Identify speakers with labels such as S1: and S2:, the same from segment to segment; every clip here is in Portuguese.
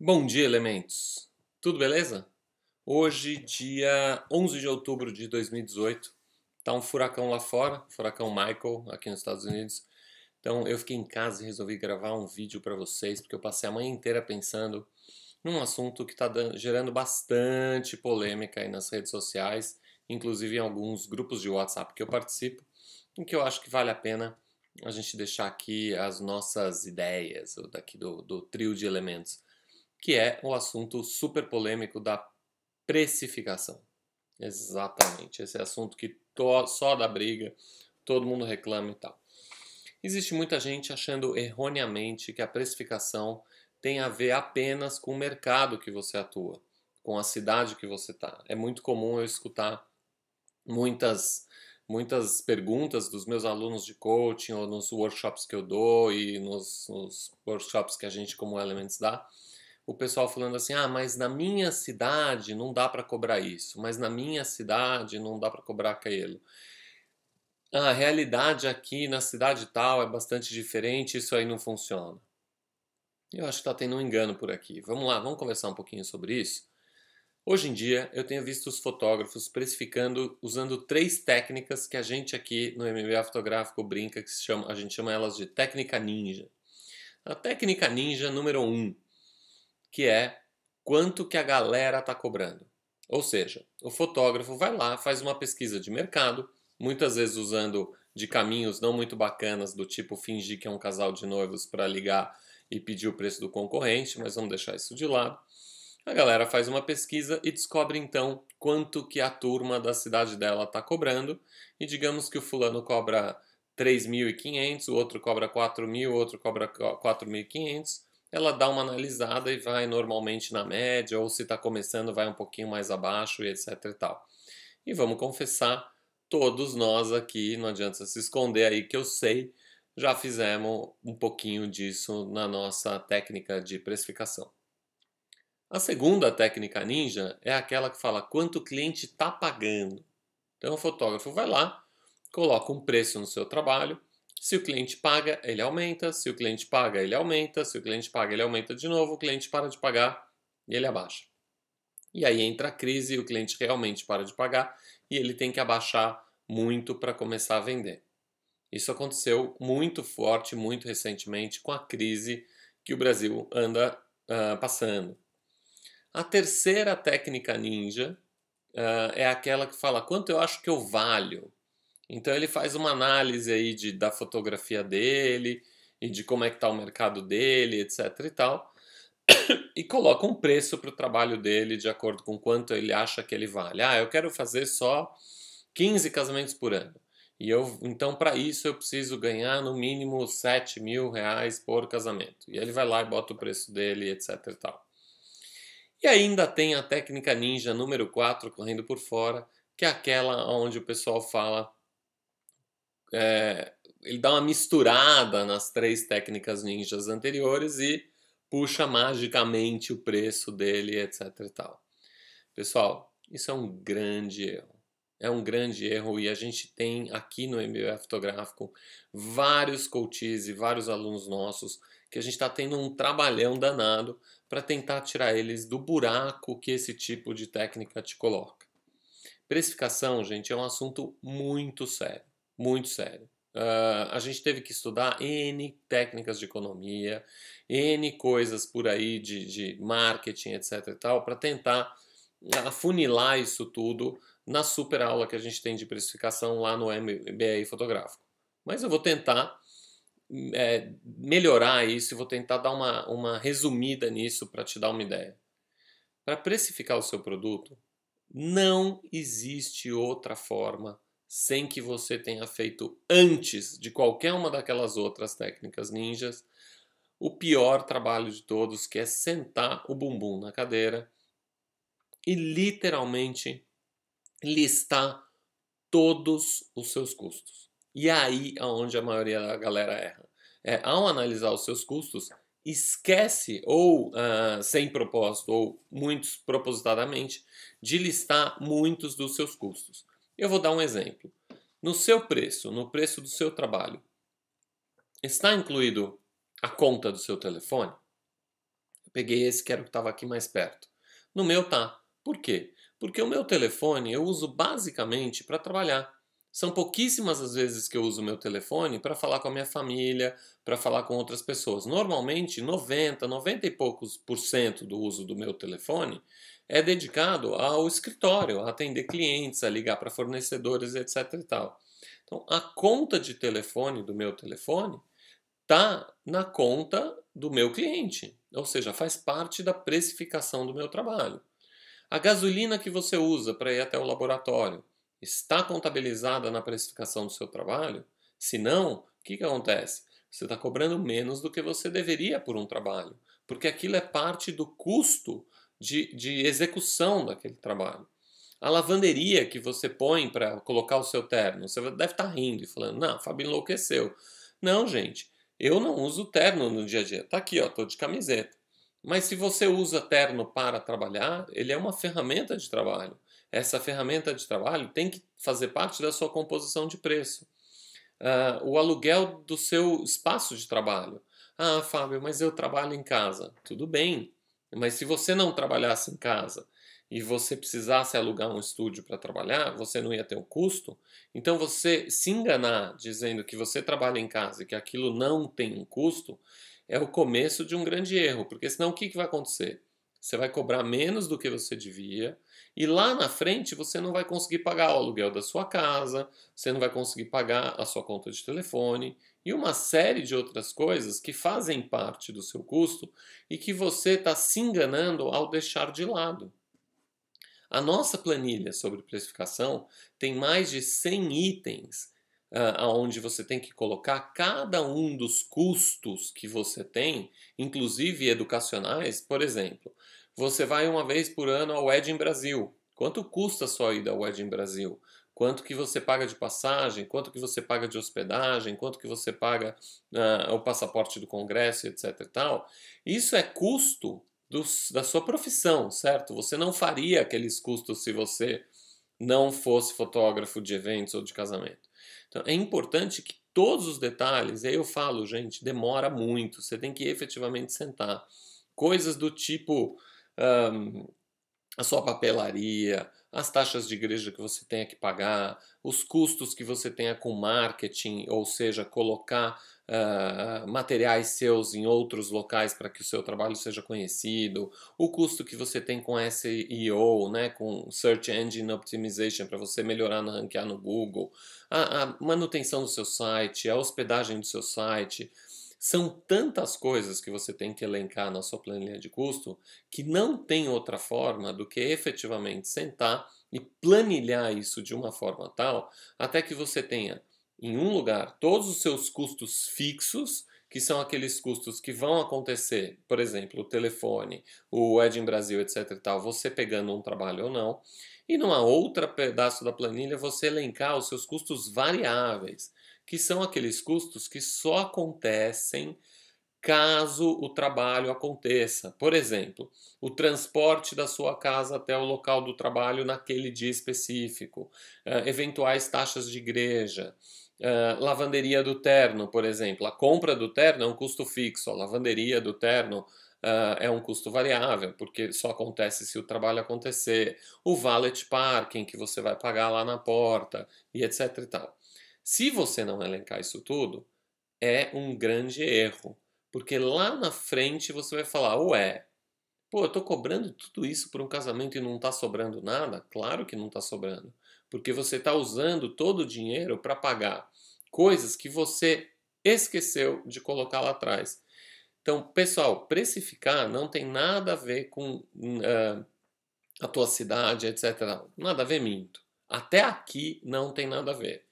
S1: Bom dia, elementos! Tudo beleza? Hoje, dia 11 de outubro de 2018, tá um furacão lá fora, furacão Michael, aqui nos Estados Unidos. Então eu fiquei em casa e resolvi gravar um vídeo para vocês, porque eu passei a manhã inteira pensando num assunto que está gerando bastante polêmica aí nas redes sociais, inclusive em alguns grupos de WhatsApp que eu participo, em que eu acho que vale a pena a gente deixar aqui as nossas ideias, daqui do trio de elementos, que é o assunto super polêmico da precificação. Exatamente, esse é assunto que só dá briga, todo mundo reclama e tal. Existe muita gente achando erroneamente que a precificação tem a ver apenas com o mercado que você atua, com a cidade que você está. É muito comum eu escutar muitas muitas perguntas dos meus alunos de coaching ou nos workshops que eu dou e nos workshops que a gente como Elements dá, o pessoal falando assim: ah, mas na minha cidade não dá para cobrar isso, mas na minha cidade não dá para cobrar aquilo. Ah, a realidade aqui na cidade tal é bastante diferente, isso aí não funciona. Eu acho que está tendo um engano por aqui. Vamos lá, vamos conversar um pouquinho sobre isso? Hoje em dia, eu tenho visto os fotógrafos precificando usando três técnicas que a gente aqui no MBA Fotográfico brinca, a gente chama elas de técnica ninja. A técnica ninja número um, que é quanto que a galera está cobrando. Ou seja, o fotógrafo vai lá, faz uma pesquisa de mercado, muitas vezes usando de caminhos não muito bacanas, do tipo fingir que é um casal de noivos para ligar e pedir o preço do concorrente, mas vamos deixar isso de lado. A galera faz uma pesquisa e descobre então quanto que a turma da cidade dela está cobrando, e digamos que o fulano cobra 3.500, o outro cobra 4.000, o outro cobra 4.500. Ela dá uma analisada e vai normalmente na média, ou se está começando vai um pouquinho mais abaixo e etc e tal. E vamos confessar, todos nós aqui, não adianta se esconder aí que eu sei, já fizemos um pouquinho disso na nossa técnica de precificação. A segunda técnica ninja é aquela que fala quanto o cliente está pagando. Então o fotógrafo vai lá, coloca um preço no seu trabalho. Se o cliente paga, ele aumenta. Se o cliente paga, ele aumenta. Se o cliente paga, ele aumenta de novo. O cliente para de pagar e ele abaixa. E aí entra a crise e o cliente realmente para de pagar e ele tem que abaixar muito para começar a vender. Isso aconteceu muito forte, muito recentemente, com a crise que o Brasil anda passando. A terceira técnica ninja é aquela que fala quanto eu acho que eu valho. Então ele faz uma análise aí da fotografia dele e de como é que está o mercado dele, etc e tal, e coloca um preço para o trabalho dele de acordo com quanto ele acha que ele vale. Ah, eu quero fazer só 15 casamentos por ano. Então, para isso, eu preciso ganhar no mínimo 7.000 reais por casamento. E ele vai lá e bota o preço dele, etc e tal. E ainda tem a técnica ninja número 4 correndo por fora, que é aquela onde o pessoal fala, ele dá uma misturada nas três técnicas ninjas anteriores e puxa magicamente o preço dele, etc e tal. Pessoal, isso é um grande erro. É um grande erro e a gente tem aqui no MBA Fotográfico vários coaches e vários alunos nossos que a gente está tendo um trabalhão danado para tentar tirar eles do buraco que esse tipo de técnica te coloca. Precificação, gente, é um assunto muito sério, muito sério. A gente teve que estudar N técnicas de economia, N coisas por aí de marketing, etc e tal, para tentar afunilar isso tudo na super aula que a gente tem de precificação lá no MBA Fotográfico. Mas eu vou tentar melhorar isso e vou tentar dar uma resumida nisso para te dar uma ideia. Para precificar o seu produto, não existe outra forma sem que você tenha feito antes de qualquer uma daquelas outras técnicas ninjas o pior trabalho de todos, que é sentar o bumbum na cadeira e literalmente listar todos os seus custos. E aí é onde a maioria da galera erra. Ao analisar os seus custos, esquece, ou sem propósito, ou muitos propositadamente, de listar muitos dos seus custos. Eu vou dar um exemplo. No seu preço, no preço do seu trabalho, está incluído a conta do seu telefone? Peguei esse que era o que estava aqui mais perto. No meu tá. Por quê? Porque o meu telefone eu uso basicamente para trabalhar. São pouquíssimas as vezes que eu uso o meu telefone para falar com a minha família, para falar com outras pessoas. Normalmente, 90 e poucos por cento do uso do meu telefone é dedicado ao escritório, a atender clientes, a ligar para fornecedores, etc e tal. Então, a conta de telefone do meu telefone está na conta do meu cliente, ou seja, faz parte da precificação do meu trabalho. A gasolina que você usa para ir até o laboratório está contabilizada na precificação do seu trabalho? Se não, o que acontece? Você está cobrando menos do que você deveria por um trabalho, porque aquilo é parte do custo de execução daquele trabalho. A lavanderia que você põe para colocar o seu terno, você deve estar rindo e falando, não, Fábio enlouqueceu. Não, gente, eu não uso terno no dia a dia. Tá aqui, ó, tô de camiseta. Mas se você usa terno para trabalhar, ele é uma ferramenta de trabalho. Essa ferramenta de trabalho tem que fazer parte da sua composição de preço. O aluguel do seu espaço de trabalho. Ah, Fábio, mas eu trabalho em casa. Tudo bem, mas se você não trabalhasse em casa e você precisasse alugar um estúdio para trabalhar, você não ia ter um custo. Então, você se enganar dizendo que você trabalha em casa e que aquilo não tem um custo é o começo de um grande erro, porque senão o que vai acontecer? Você vai cobrar menos do que você devia e lá na frente você não vai conseguir pagar o aluguel da sua casa, você não vai conseguir pagar a sua conta de telefone e uma série de outras coisas que fazem parte do seu custo e que você está se enganando ao deixar de lado. A nossa planilha sobre precificação tem mais de 100 itens onde você tem que colocar cada um dos custos que você tem, inclusive educacionais. Por exemplo, você vai uma vez por ano ao Wedding Brasil. Quanto custa a sua ida ao Wedding Brasil? Quanto que você paga de passagem? Quanto que você paga de hospedagem? Quanto que você paga o passaporte do congresso, etc e tal? Isso é custo da sua profissão, certo? Você não faria aqueles custos se você não fosse fotógrafo de eventos ou de casamento. Então é importante que todos os detalhes, e aí eu falo, gente, demora muito, você tem que efetivamente sentar. Coisas do tipo a sua papelaria, as taxas de igreja que você tenha que pagar, os custos que você tenha com marketing, ou seja, colocar materiais seus em outros locais para que o seu trabalho seja conhecido, o custo que você tem com SEO, né, com Search Engine Optimization para você melhorar no ranquear no Google, a manutenção do seu site, a hospedagem do seu site. São tantas coisas que você tem que elencar na sua planilha de custo que não tem outra forma do que efetivamente sentar e planilhar isso de uma forma tal até que você tenha em um lugar todos os seus custos fixos, que são aqueles custos que vão acontecer, por exemplo, o telefone, o Ed em Brasil, etc e tal, você pegando um trabalho ou não, e numa outra pedaço da planilha você elencar os seus custos variáveis, que são aqueles custos que só acontecem caso o trabalho aconteça. Por exemplo, o transporte da sua casa até o local do trabalho naquele dia específico, eventuais taxas de igreja, lavanderia do terno, por exemplo. A compra do terno é um custo fixo, a lavanderia do terno é um custo variável, porque só acontece se o trabalho acontecer. O valet parking que você vai pagar lá na porta e etc e tal. Se você não elencar isso tudo, é um grande erro. Porque lá na frente você vai falar, ué, pô, eu tô cobrando tudo isso por um casamento e não tá sobrando nada? Claro que não tá sobrando. Porque você tá usando todo o dinheiro para pagar coisas que você esqueceu de colocar lá atrás. Então, pessoal, precificar não tem nada a ver com a tua cidade, etc. Nada a ver, minto. Até aqui não tem nada a ver.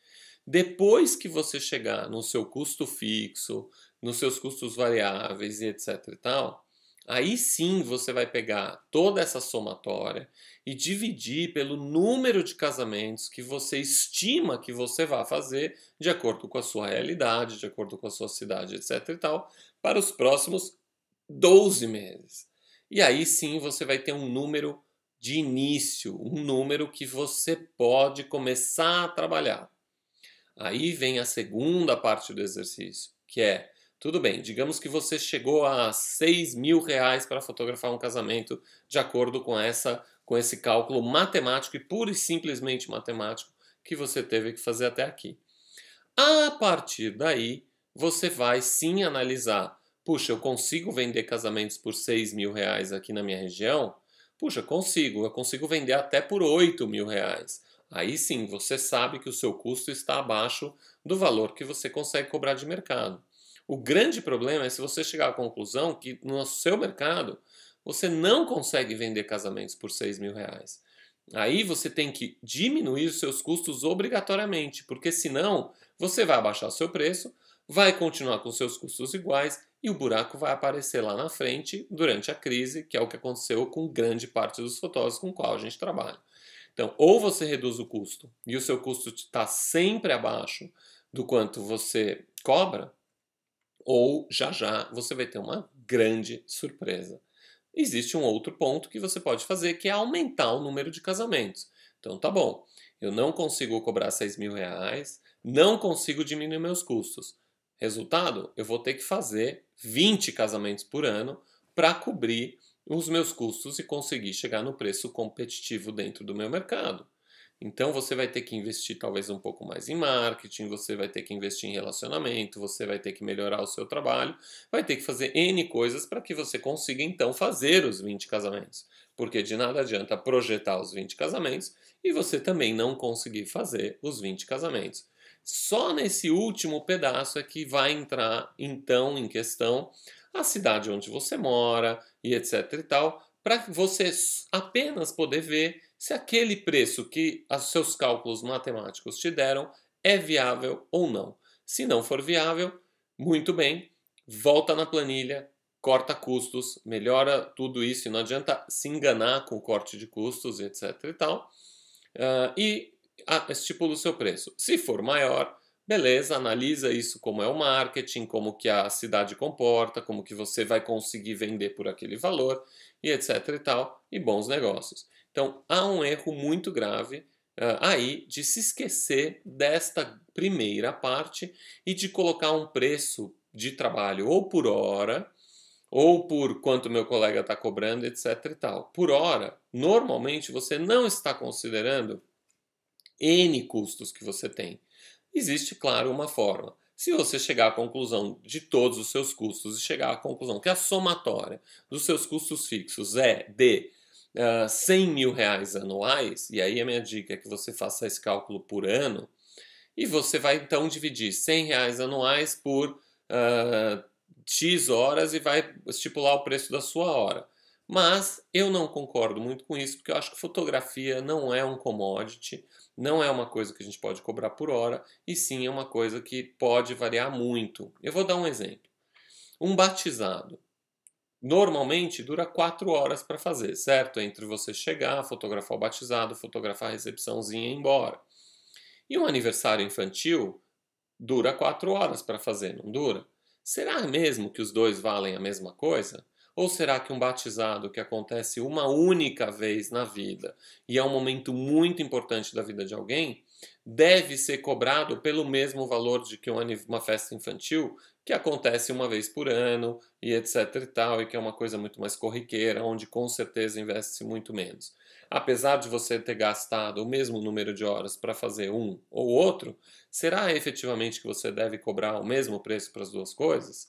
S1: Depois que você chegar no seu custo fixo, nos seus custos variáveis e etc e tal, aí sim você vai pegar toda essa somatória e dividir pelo número de casamentos que você estima que você vai fazer de acordo com a sua realidade, de acordo com a sua cidade, etc e tal, para os próximos 12 meses. E aí sim você vai ter um número de início, um número que você pode começar a trabalhar. Aí vem a segunda parte do exercício, que é Tudo bem, digamos que você chegou a R$ 6.000 para fotografar um casamento, de acordo com esse cálculo matemático e pura e simplesmente matemático que você teve que fazer até aqui. A partir daí, você vai sim analisar. Puxa, eu consigo vender casamentos por R$ 6.000 aqui na minha região? Puxa, consigo. Eu consigo vender até por R$ 8.000. Aí sim, você sabe que o seu custo está abaixo do valor que você consegue cobrar de mercado. O grande problema é se você chegar à conclusão que no seu mercado você não consegue vender casamentos por R$ 6.000. Aí você tem que diminuir os seus custos obrigatoriamente, porque senão você vai abaixar o seu preço, vai continuar com seus custos iguais e o buraco vai aparecer lá na frente durante a crise, que é o que aconteceu com grande parte dos fotógrafos com os qual a gente trabalha. Então, ou você reduz o custo e o seu custo está sempre abaixo do quanto você cobra, ou já já você vai ter uma grande surpresa. Existe um outro ponto que você pode fazer, que é aumentar o número de casamentos. Então, tá bom, eu não consigo cobrar R$ 6.000, não consigo diminuir meus custos. Resultado, eu vou ter que fazer 20 casamentos por ano para cobrir os meus custos e conseguir chegar no preço competitivo dentro do meu mercado. Então você vai ter que investir talvez um pouco mais em marketing, você vai ter que investir em relacionamento, você vai ter que melhorar o seu trabalho, vai ter que fazer N coisas para que você consiga então fazer os 20 casamentos. Porque de nada adianta projetar os 20 casamentos e você também não conseguir fazer os 20 casamentos. Só nesse último pedaço é que vai entrar então em questão a cidade onde você mora e etc e tal, para você apenas poder ver se aquele preço que os seus cálculos matemáticos te deram é viável ou não. Se não for viável, muito bem, volta na planilha, corta custos, melhora tudo isso e não adianta se enganar com o corte de custos, etc e tal, e estipula o seu preço. Se for maior, beleza, analisa isso como é o marketing, como que a cidade comporta, como que você vai conseguir vender por aquele valor e etc e tal, e bons negócios. Então, há um erro muito grave aí de se esquecer desta primeira parte e de colocar um preço de trabalho ou por hora ou por quanto meu colega está cobrando, etc e tal. Por hora, normalmente você não está considerando N custos que você tem. Existe, claro, uma forma. Se você chegar à conclusão de todos os seus custos e chegar à conclusão que a somatória dos seus custos fixos é de R$ 100.000 anuais, e aí a minha dica é que você faça esse cálculo por ano, e você vai então dividir R$ 100 anuais por X horas e vai estipular o preço da sua hora. Mas eu não concordo muito com isso, porque eu acho que fotografia não é um commodity, não é uma coisa que a gente pode cobrar por hora, e sim é uma coisa que pode variar muito. Eu vou dar um exemplo. Um batizado normalmente dura 4 horas para fazer, certo? Entre você chegar, fotografar o batizado, fotografar a recepçãozinha e ir embora. E um aniversário infantil dura 4 horas para fazer, não dura? Será mesmo que os dois valem a mesma coisa? Ou será que um batizado que acontece uma única vez na vida e é um momento muito importante da vida de alguém, deve ser cobrado pelo mesmo valor de que uma festa infantil que acontece uma vez por ano e etc e tal, e que é uma coisa muito mais corriqueira, onde com certeza investe-se muito menos? Apesar de você ter gastado o mesmo número de horas para fazer um ou outro, será efetivamente que você deve cobrar o mesmo preço para as duas coisas?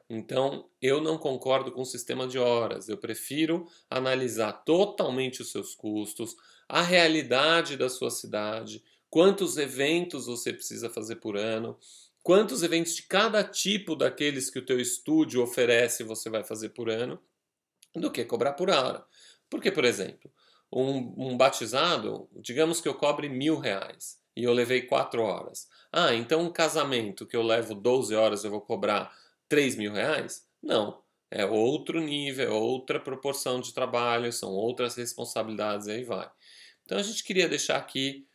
S1: Então, eu não concordo com o sistema de horas. Eu prefiro analisar totalmente os seus custos, a realidade da sua cidade, quantos eventos você precisa fazer por ano, quantos eventos de cada tipo daqueles que o teu estúdio oferece você vai fazer por ano, do que cobrar por hora. Porque, por exemplo, um batizado, digamos que eu cobre R$ 1.000 e eu levei 4 horas. Ah, então um casamento que eu levo 12 horas eu vou cobrar R$ 3.000? Não. É outro nível, é outra proporção de trabalho, são outras responsabilidades, e aí vai. Então a gente queria deixar aqui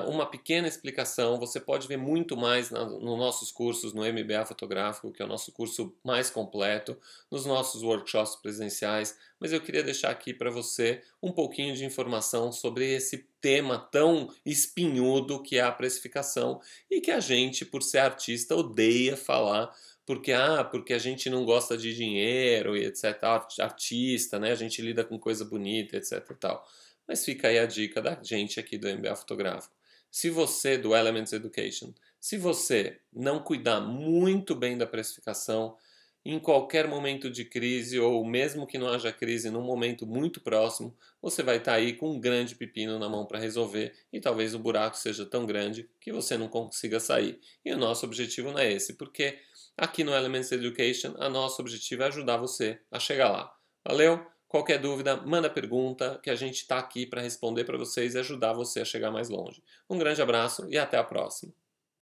S1: uma pequena explicação. Você pode ver muito mais nos nossos cursos no MBA Fotográfico, que é o nosso curso mais completo, nos nossos workshops presenciais, mas eu queria deixar aqui para você um pouquinho de informação sobre esse tema tão espinhudo que é a precificação e que a gente, por ser artista, odeia falar, porque a gente não gosta de dinheiro e etc, artista, né? A gente lida com coisa bonita, etc e tal. Mas fica aí a dica da gente aqui do MBA Fotográfico. Se você, do Elements Education, se você não cuidar muito bem da precificação, em qualquer momento de crise, ou mesmo que não haja crise, num momento muito próximo, você vai estar aí com um grande pepino na mão para resolver e talvez o buraco seja tão grande que você não consiga sair. E o nosso objetivo não é esse, porque aqui no Elements Education, a nosso objetivo é ajudar você a chegar lá. Valeu? Qualquer dúvida, manda pergunta, que a gente está aqui para responder para vocês e ajudar você a chegar mais longe. Um grande abraço e até a próxima.